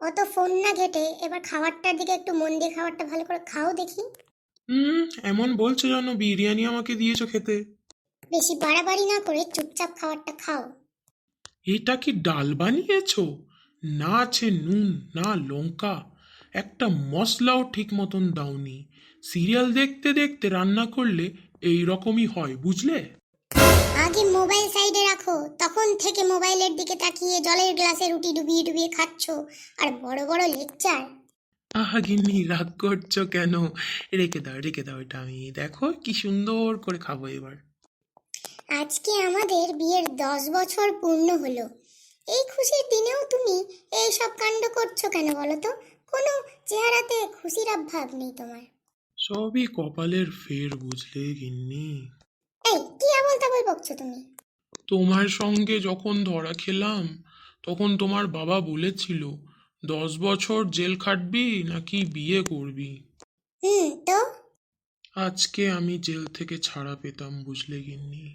অত ফোন না ঘেটে এবার খাবারটার দিকে একটু মন দিয়ে খাবারটা ভালো করে খাও দেখি। এমন বলছো যেন বিরিয়ানি আমাকে দিয়েছো খেতে। বেশি বাড়াবাড়ি না করে চুপচাপ খাবারটা খাও। এটা কি ডাল বানিয়েছো? না আছে নুন, না লঙ্কা, একটা মশলাও ঠিক মতন দাওনি। সিরিয়াল দেখতে দেখতে রান্না করলে এই রকমই হয়, বুঝলে? আগে মোবাইল সাইডে রাখো, তখন থেকে মোবাইলের দিকে তাকিয়ে জলের গ্লাসে রুটি ডুবিয়ে ডুবিয়ে খাচ্ছো, আর বড় বড় লেকচার। আহা গিন্নি, রাগ করছো কেন? রেখে দাও রেখে দাও, এটা আমি দেখো কি সুন্দর করে খাবো এবার। আজকে আমাদের বিয়ের 10 বছর পূর্ণ হলো। এই খুশির দিনেও তুমি এই সব কাণ্ড করছো কেন বলো তো? কোনো চেহারাতে খুশির আভাব নেই তোমার। সবই কপালের ফের, বুঝলে গিন্নি? এই কি আবল তাবল বকছো তুমি? তোমার সঙ্গে যখন ধরা খেলাম, তখন তোমার বাবা বলেছিল 10 বছর জেল খাটবি নাকি বিয়ে করবি। তো আজকে আমি জেল থেকে ছাড়া পেতাম, বুঝলে গিন্নি?